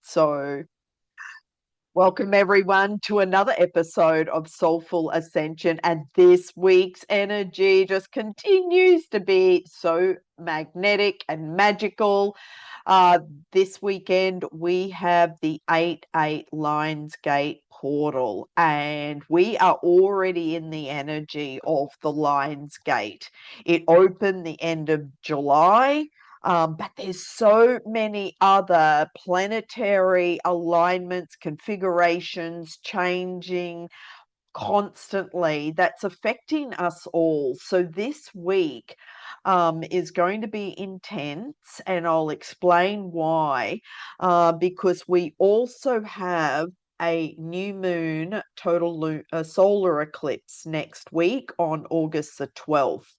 So, welcome everyone to another episode of Soulful Ascension. And this week's energy just continues to be so magnetic and magical. Uh, this weekend, we have the 8-8 Lionsgate portal, and we are already in the energy of the Lionsgate. It opened the end of July. But there's so many other planetary alignments, configurations changing constantly that's affecting us all. So this week is going to be intense, and I'll explain why. Because we also have a new moon solar eclipse next week on August the 12th.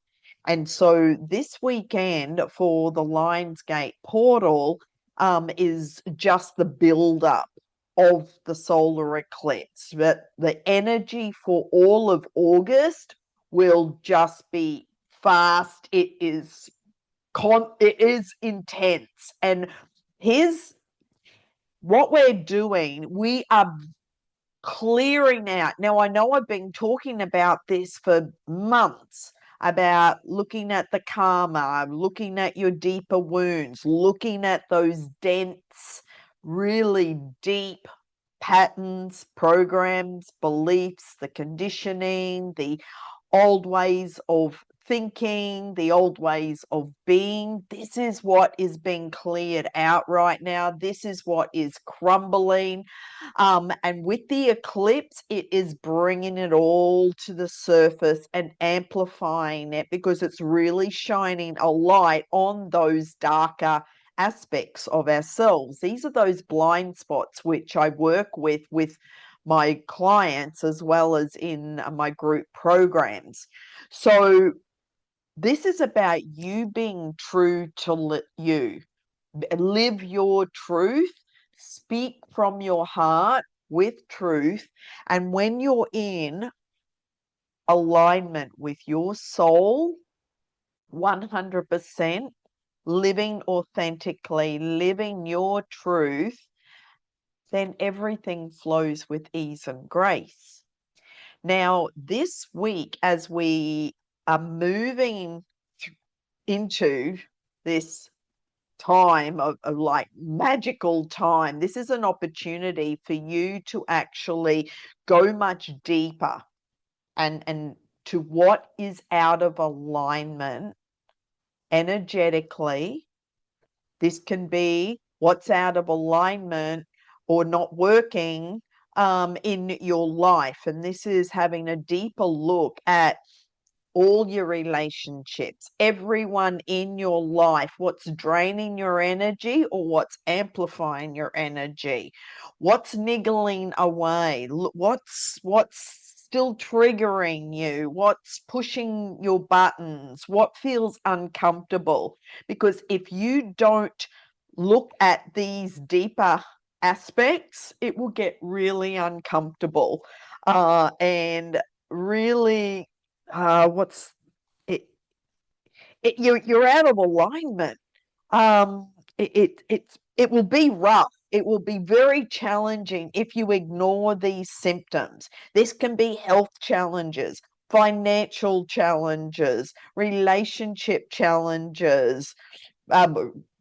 And so this weekend for the Lionsgate portal is just the build up of the solar eclipse. But the energy for all of August will just be fast. It is intense. And here's what we're doing. We are clearing out. Now, I know I've been talking about this for months, about looking at the karma, looking at your deeper wounds, looking at those dense, really deep patterns, programs, beliefs, the conditioning, the old ways of thinking, the old ways of being. This is what is being cleared out right now. This is what is crumbling. And with the eclipse, it is bringing it all to the surface and amplifying it because it's really shining a light on those darker aspects of ourselves. These are those blind spots which I work with my clients as well as in my group programs. So this is about you being true to you. Live your truth, speak from your heart with truth. And when you're in alignment with your soul, 100%, living authentically, living your truth, then everything flows with ease and grace. Now, this week, as we are moving into this time of like magical time, this is an opportunity for you to actually go much deeper and to what is out of alignment energetically. This can be what's out of alignment or not working in your life. And this is having a deeper look at all your relationships, everyone in your life, what's draining your energy or what's amplifying your energy, what's niggling away, what's still triggering you, what's pushing your buttons, what feels uncomfortable. Because if you don't look at these deeper aspects, it will get really uncomfortable and really what's it, you're out of alignment. It will be rough. It will be very challenging if you ignore these symptoms. This can be health challenges, financial challenges, relationship challenges,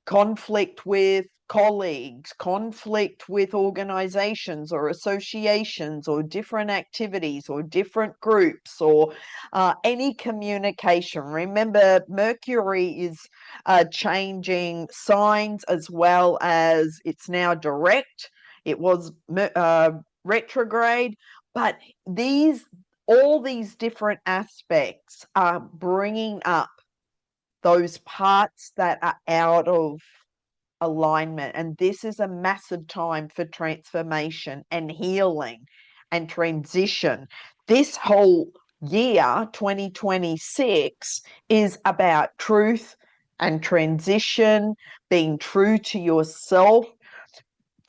conflict with colleagues, conflict with organizations or associations or different activities or different groups or any communication. Remember, Mercury is changing signs as well as it's now direct. It was retrograde, but all these different aspects are bringing up those parts that are out of alignment. And this is a massive time for transformation and healing and transition. This whole year, 2026, is about truth and transition, being true to yourself,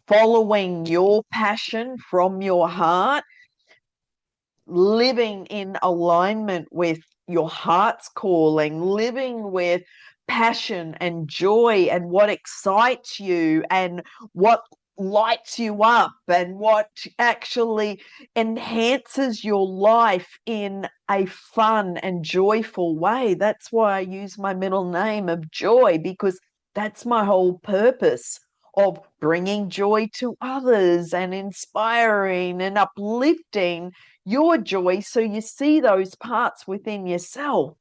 following your passion from your heart, living in alignment with your heart's calling, living with passion and joy and what excites you and what lights you up and what actually enhances your life in a fun and joyful way. That's why I use my middle name of Joy, because that's my whole purpose of bringing joy to others and inspiring and uplifting your joy so you see those parts within yourself.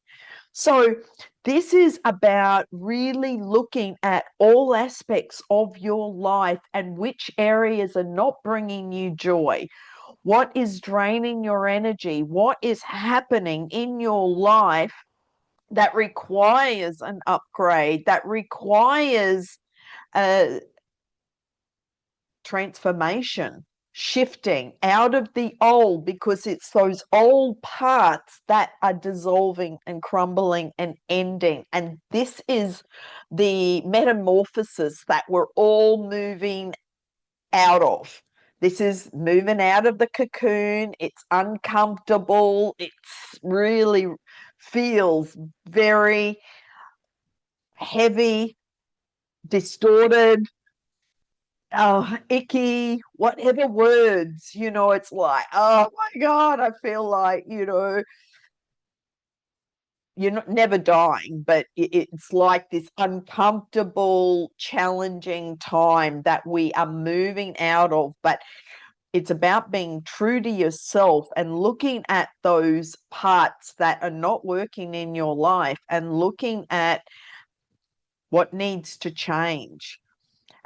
So, this is about really looking at all aspects of your life and which areas are not bringing you joy. What is draining your energy? What is happening in your life that requires an upgrade, that requires a transformation, shifting out of the old, because it's those old parts that are dissolving and crumbling and ending. And this is the metamorphosis that we're all moving out of. This is moving out of the cocoon. It's uncomfortable. It's really feels very heavy, distorted, icky, whatever words, it's like, oh my God, I feel like, you're not never dying, but it's like this uncomfortable, challenging time that we are moving out of. But it's about being true to yourself and looking at those parts that are not working in your life and looking at what needs to change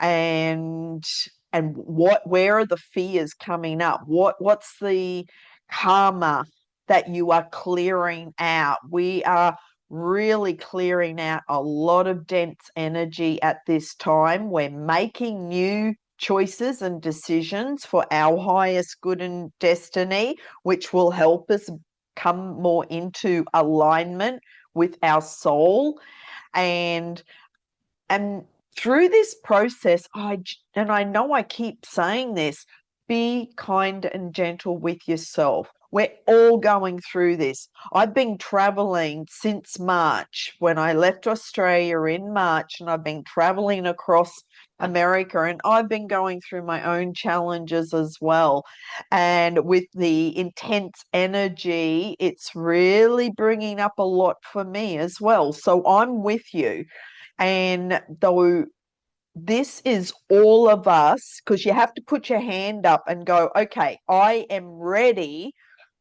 and where are the fears coming up, what's the karma that you are clearing out. We are really clearing out a lot of dense energy at this time. We're making new choices and decisions for our highest good and destiny, which will help us come more into alignment with our soul. And through this process, and I know I keep saying this, be kind and gentle with yourself. We're all going through this. I've been traveling since March when I left Australia in March, and I've been traveling across America, and I've been going through my own challenges as well. And with the intense energy, it's really bringing up a lot for me as well. So I'm with you. And though this is all of us, because you have to put your hand up and go, okay, I am ready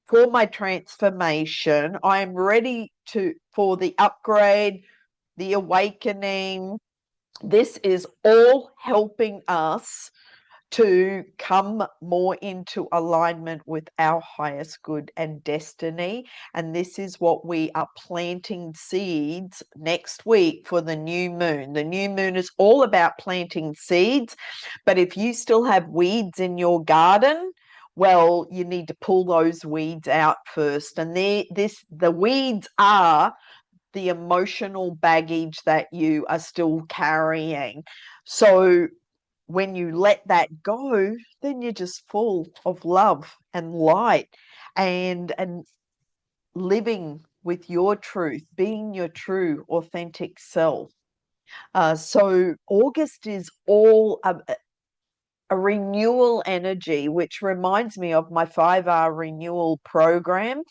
for my transformation. I am ready for the upgrade, the awakening. This is all helping us to come more into alignment with our highest good and destiny. And this is what we are planting seeds next week for the new moon. The new moon is all about planting seeds, but if you still have weeds in your garden, well, you need to pull those weeds out first. And the weeds are the emotional baggage that you are still carrying. So when you let that go, then you're just full of love and light and living with your truth, being your true, authentic self. So August is all a renewal energy, which reminds me of my 5R renewal program.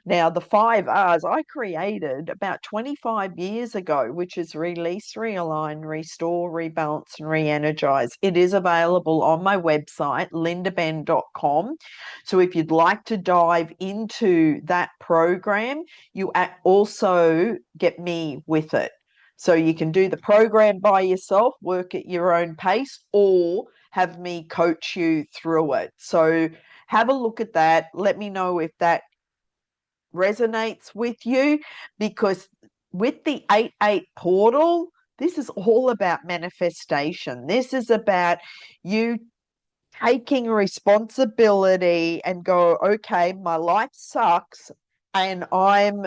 Now, the 5Rs I created about 25 years ago, which is release, realign, restore, rebalance, and re-energize. It is available on my website, lindaben.com. So if you'd like to dive into that program, you also get me with it. So you can do the program by yourself, work at your own pace, or have me coach you through it. So have a look at that. Let me know if that resonates with you, because with the 8-8 portal, this is all about manifestation. This is about you taking responsibility and go, okay, my life sucks and I'm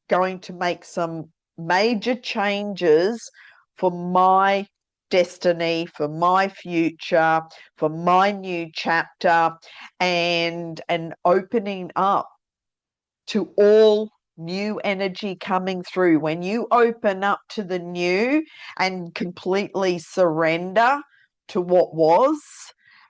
going to make some major changes for my destiny, for my future, for my new chapter, and opening up to all new energy coming through. When you open up to the new and completely surrender to what was,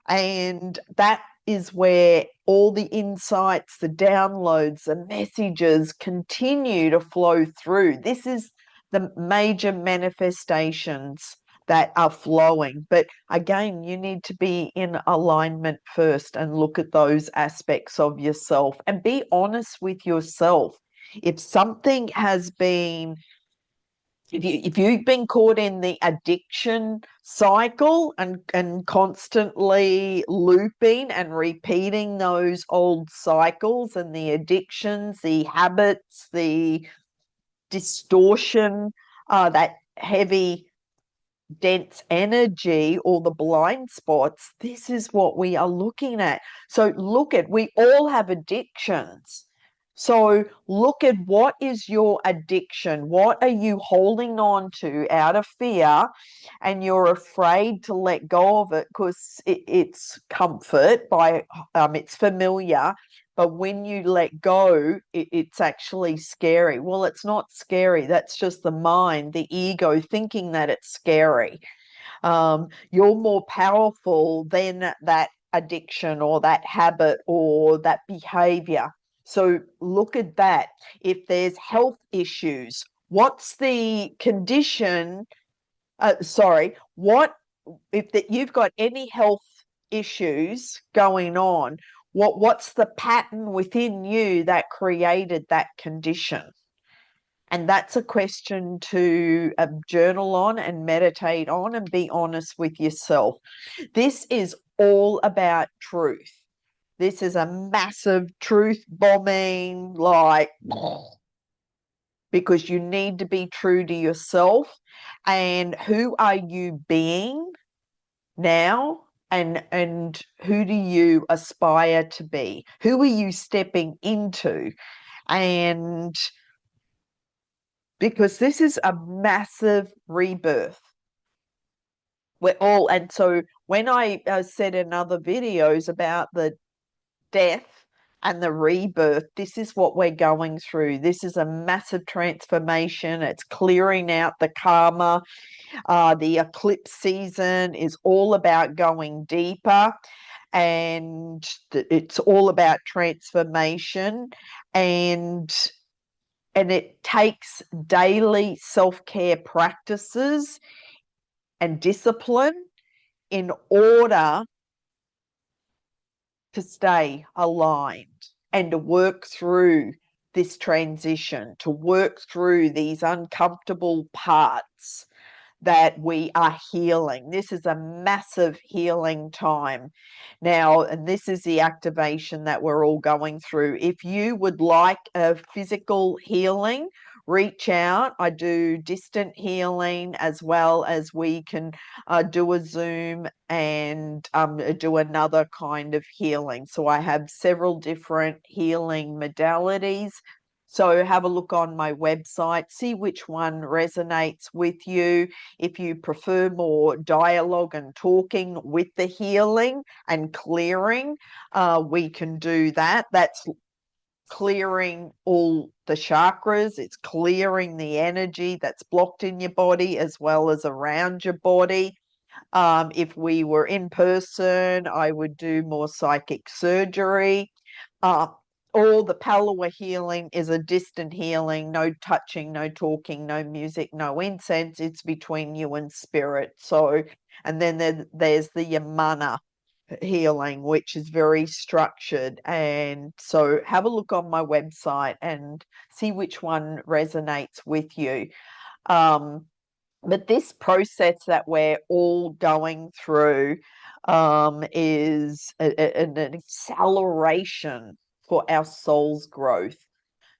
and that is where all the insights, the downloads, the messages continue to flow through. This is the major manifestations that are flowing. But again, you need to be in alignment first and look at those aspects of yourself and be honest with yourself. If something has been, if you've been caught in the addiction cycle and constantly looping and repeating those old cycles and the addictions, the habits, the distortion, that heavy dense energy or the blind spots, this is what we are looking at. So we all have addictions. So look at what is your addiction? What are you holding on to out of fear and you're afraid to let go of it because it's comfort it's familiar. But when you let go, it's actually scary. Well, it's not scary. That's just the mind, the ego thinking that it's scary. You're more powerful than that addiction or that habit or that behavior. So look at that. If there's health issues, what's the condition? What if that you've got any health issues going on? What's the pattern within you that created that condition? And that's a question to journal on and meditate on and be honest with yourself. This is all about truth. This is a massive truth bombing, like, because you need to be true to yourself. And who are you being now? And who do you aspire to be? Who are you stepping into? And because this is a massive rebirth. And so when I said in other videos about the death and the rebirth, this is what we're going through. This is a massive transformation. It's clearing out the karma. The eclipse season is all about going deeper, and it's all about transformation. And it takes daily self-care practices and discipline in order to stay aligned and to work through this transition, to work through these uncomfortable parts that we are healing. This is a massive healing time now, and this is the activation that we're all going through. If you would like a physical healing, reach out. I do distant healing as well as we can do a Zoom and do another kind of healing. So I have several different healing modalities. So have a look on my website, see which one resonates with you. If you prefer more dialogue and talking with the healing and clearing, we can do that. That's clearing all the chakras. It's clearing the energy that's blocked in your body as well as around your body. If we were in person, I would do more psychic surgery. All the Palawa healing is a distant healing, no touching, no talking, no music, no incense. It's between you and spirit. So, and then there's the Yamana healing, which is very structured. And so have a look on my website and see which one resonates with you. But this process that we're all going through is an acceleration for our soul's growth.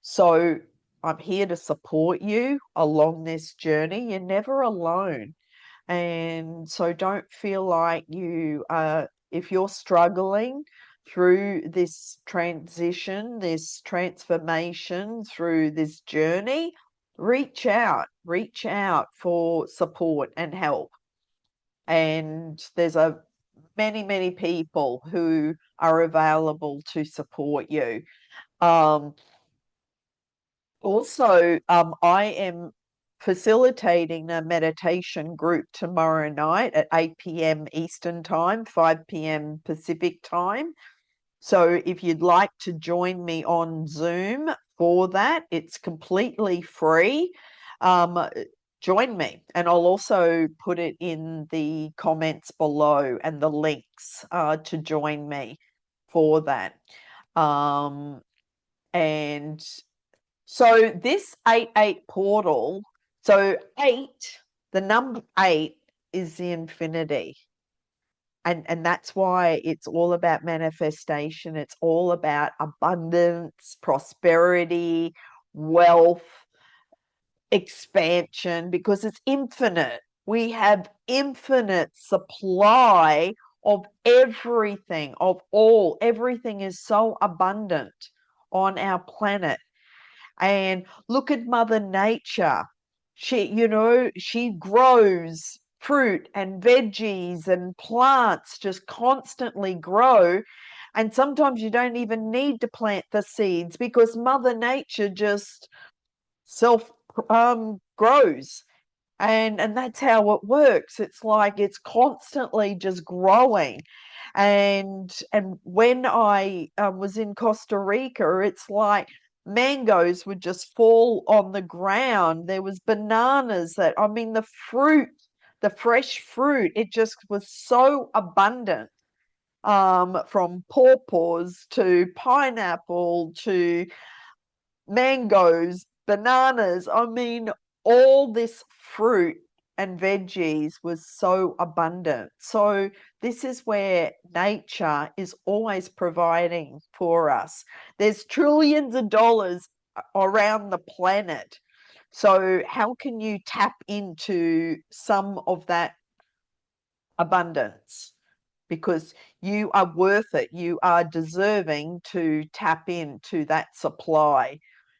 So I'm here to support you along this journey. You're never alone. And so don't feel like if you're struggling through this transition, this transformation, through this journey, reach out for support and help. And there's many people who are available to support you. Um, Also, I am facilitating a meditation group tomorrow night at 8 p.m. Eastern Time, 5 p.m. Pacific Time. So if you'd like to join me on Zoom for that, it's completely free. Um, Join me, and I'll also put it in the comments below and the links to join me for that. Um, and so this 8-8 portal, so eight, the number eight is the infinity. And that's why it's all about manifestation. It's all about abundance, prosperity, wealth, expansion, because it's infinite. We have infinite supply of everything, of all. Everything is so abundant on our planet. And look at Mother Nature. She grows fruit and veggies and plants just constantly grow. And sometimes you don't even need to plant the seeds because Mother Nature just self grows. And that's how it works. It's like it's constantly just growing. And when I was in Costa Rica, it's like mangoes would just fall on the ground. There was bananas that, I mean, the fruit, the fresh fruit, it just was so abundant. From pawpaws to pineapple to mangoes, bananas. I mean, all this fruit and veggies was so abundant. So this is where nature is always providing for us. There's trillions of dollars around the planet. So how can you tap into some of that abundance? Because you are worth it. You are deserving to tap into that supply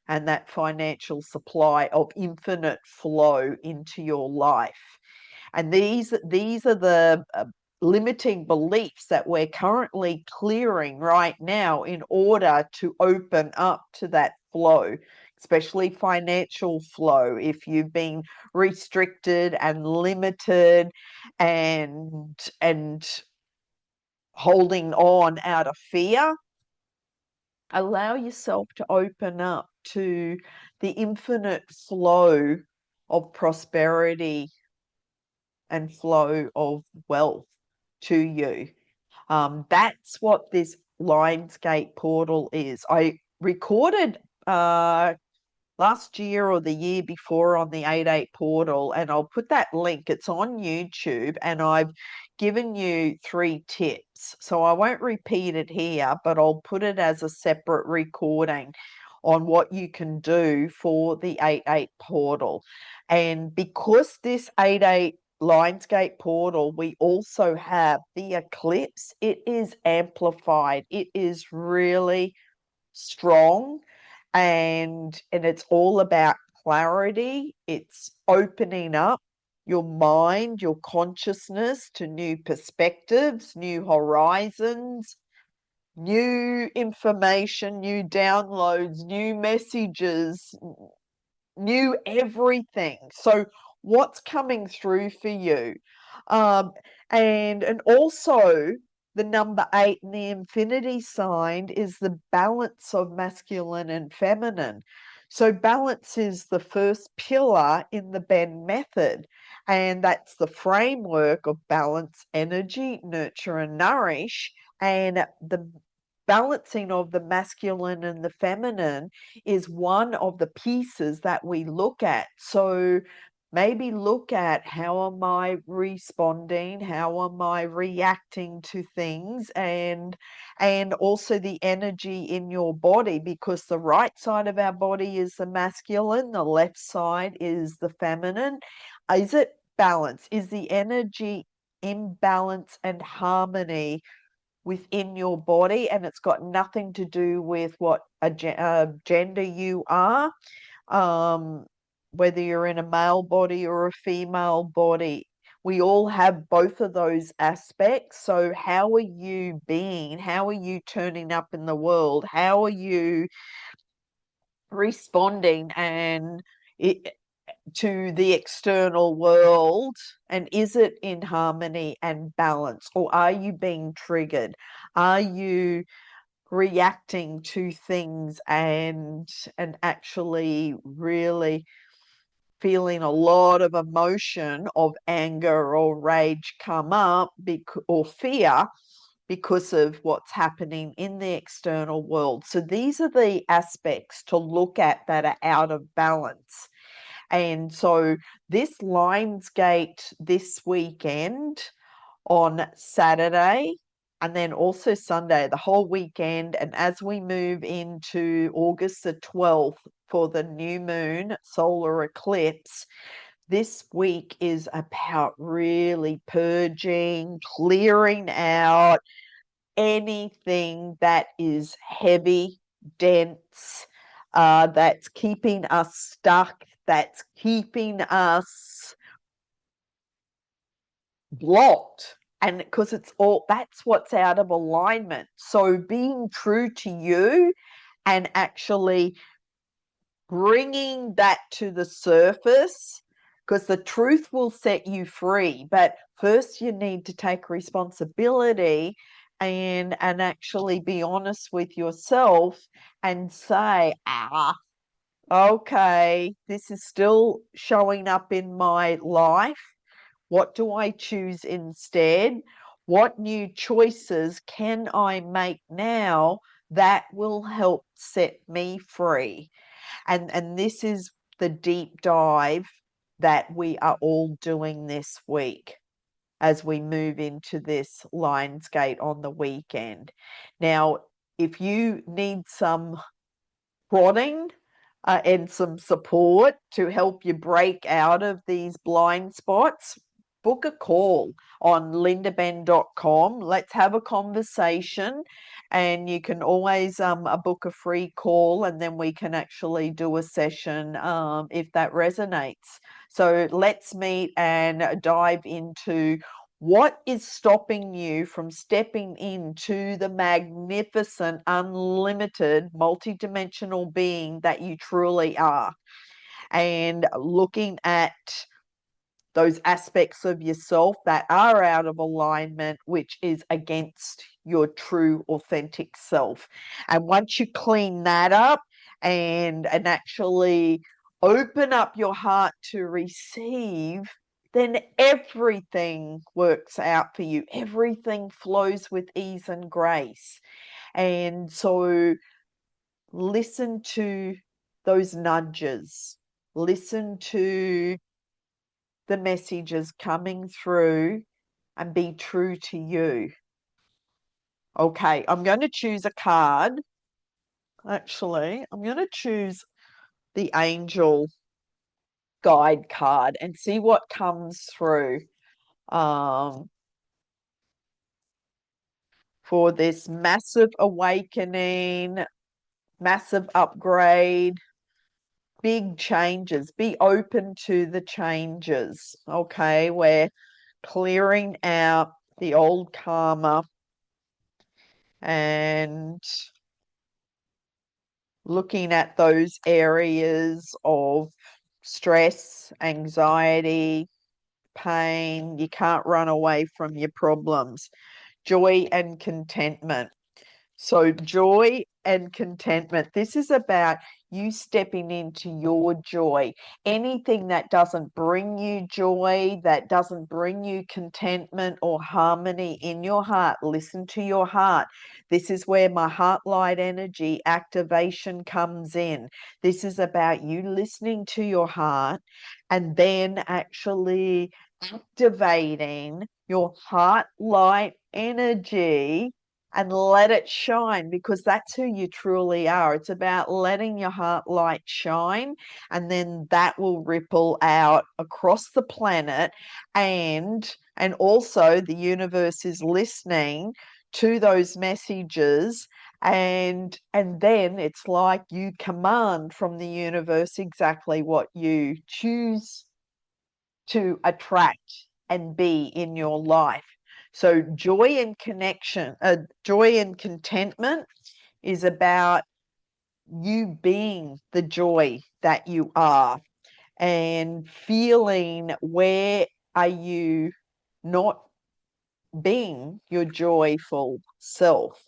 and that financial supply of infinite flow into your life. And these are the limiting beliefs that we're currently clearing right now in order to open up to that flow, especially financial flow. If you've been restricted and limited and holding on out of fear, allow yourself to open up to the infinite flow of prosperity and flow of wealth to you. That's what this Lionsgate portal is. I recorded last year or the year before on the 8-8 portal, and I'll put that link. It's on YouTube, and I've given you 3 tips. So I won't repeat it here, but I'll put it as a separate recording on what you can do for the 8-8 portal. And because this 8-8 Lionsgate portal, we also have the Eclipse. It is amplified. It is really strong, and it's all about clarity. It's opening up your mind, your consciousness to new perspectives, new horizons, new information, new downloads, new messages, new everything. So what's coming through for you? Um, and also the number 8 in the infinity sign is the balance of masculine and feminine. So balance is the first pillar in the Bend method, and that's the framework of balance, energy, nurture, and nourish. And the balancing of the masculine and the feminine is one of the pieces that we look at. So maybe look at, how am I responding? How am I reacting to things? And also the energy in your body, because the right side of our body is the masculine, the left side is the feminine. Is it balance? Is the energy in balance and harmony within your body? And it's got nothing to do with what gender you are, um, whether you're in a male body or a female body. We all have both of those aspects. So how are you being? How are you turning up in the world? How are you responding to the external world, and is it in harmony and balance, or are you being triggered? Are you reacting to things and actually really feeling a lot of emotion of anger or rage come up or fear because of what's happening in the external world? So these are the aspects to look at that are out of balance. And so this Lionsgate this weekend on Saturday and then also Sunday, the whole weekend. And as we move into August the 12th for the new moon solar eclipse, this week is about really purging, clearing out anything that is heavy, dense, that's keeping us stuck, that's keeping us blocked. And because it's all, that's what's out of alignment. So being true to you and actually bringing that to the surface, because the truth will set you free. But first, you need to take responsibility and actually be honest with yourself and say, okay, this is still showing up in my life. What do I choose instead? What new choices can I make now that will help set me free? And this is the deep dive that we are all doing this week as we move into this Lionsgate on the weekend. Now, if you need some prodding and some support to help you break out of these blind spots, book a call on lindaben.com. Let's have a conversation, and you can always book a free call, and then we can actually do a session if that resonates. So let's meet and dive into what is stopping you from stepping into the magnificent, unlimited, multidimensional being that you truly are, and looking at those aspects of yourself that are out of alignment, which is against your true, authentic self. And once you clean that up and actually open up your heart to receive, then everything works out for you. Everything flows with ease and grace. And so listen to those nudges, listen to the messages coming through, and be true to you. Okay, I'm going to choose a card. Actually, I'm going to choose the angel guide card and see what comes through for this massive awakening, massive upgrade, big changes. Be open to the changes. Okay, we're clearing out the old karma and looking at those areas of stress, anxiety, pain. You can't run away from your problems. Joy and contentment. So, joy and contentment. This is about you stepping into your joy. Anything that doesn't bring you joy, that doesn't bring you contentment or harmony in your heart, listen to your heart. This is where my heart light energy activation comes in. This is about you listening to your heart and then actually activating your heart light energy and let it shine, because that's who you truly are. It's about letting your heart light shine, and then that will ripple out across the planet, and also the universe is listening to those messages, and then it's like you command from the universe exactly what you choose to attract and be in your life. So joy and connection, joy and contentment is about you being the joy that you are and feeling where are you not being your joyful self.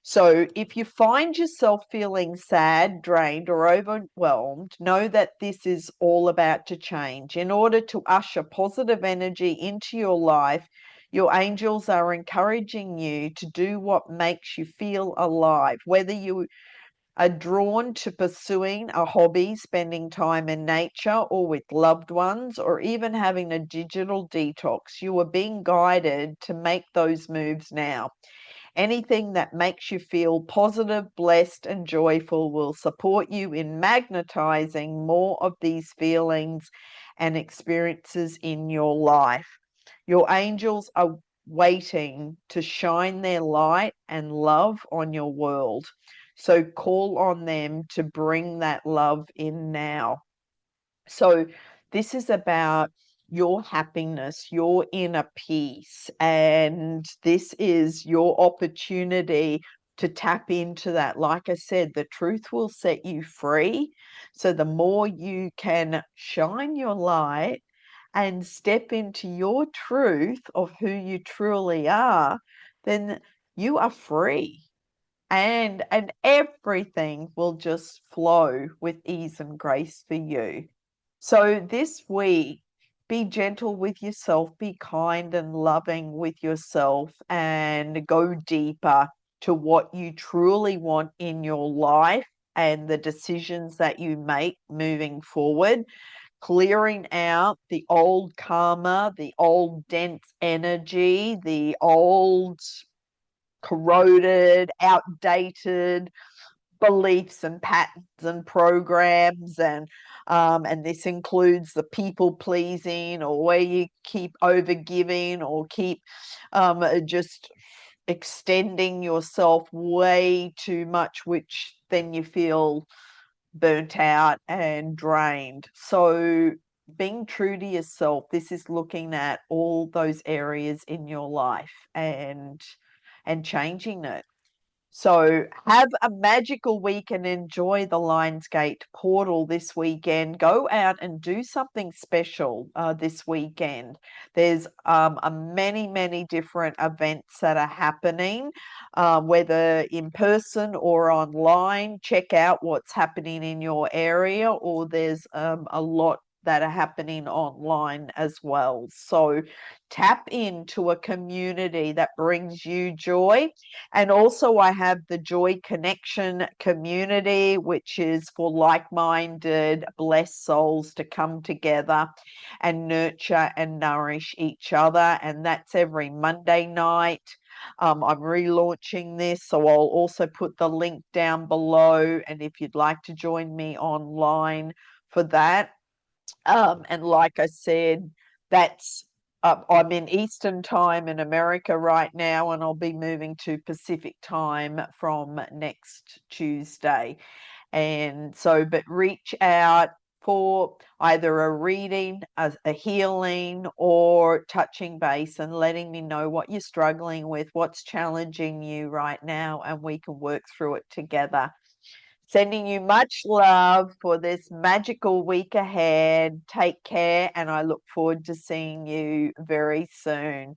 So if you find yourself feeling sad, drained, or overwhelmed, know that this is all about to change. In order to usher positive energy into your life, your angels are encouraging you to do what makes you feel alive, whether you are drawn to pursuing a hobby, spending time in nature or with loved ones, or even having a digital detox. You are being guided to make those moves now. Anything that makes you feel positive, blessed, and joyful will support you in magnetizing more of these feelings and experiences in your life. Your angels are waiting to shine their light and love on your world. So call on them to bring that love in now. So this is about your happiness, your inner peace, and this is your opportunity to tap into that. Like I said, the truth will set you free. So the more you can shine your light and step into your truth of who you truly are, then you are free. And everything will just flow with ease and grace for you. So this week, be gentle with yourself, be kind and loving with yourself, and go deeper to what you truly want in your life and the decisions that you make moving forward. Clearing out the old karma, the old dense energy, the old corroded, outdated beliefs and patterns and programs, and this includes the people pleasing, or where you keep overgiving or keep just extending yourself way too much, which then you feel burnt out and drained. So being true to yourself, this is looking at all those areas in your life and changing it. So have a magical week and enjoy the Lionsgate portal this weekend. Go out and do something special this weekend. There's many different events that are happening, whether in person or online. Check out what's happening in your area, or there's a lot that are happening online as well. So tap into a community that brings you joy. And also, I have the Joy Connection community, which is for like minded, blessed souls to come together and nurture and nourish each other. And that's every Monday night. I'm relaunching this, so I'll also put the link down below. And if you'd like to join me online for that, and like I said, that's I'm in Eastern time in America right now, and I'll be moving to Pacific time from next Tuesday. And so, but reach out for either a reading, a healing, or touching base and letting me know what you're struggling with, what's challenging you right now, and we can work through it together. Sending you much love for this magical week ahead. Take care, and I look forward to seeing you very soon.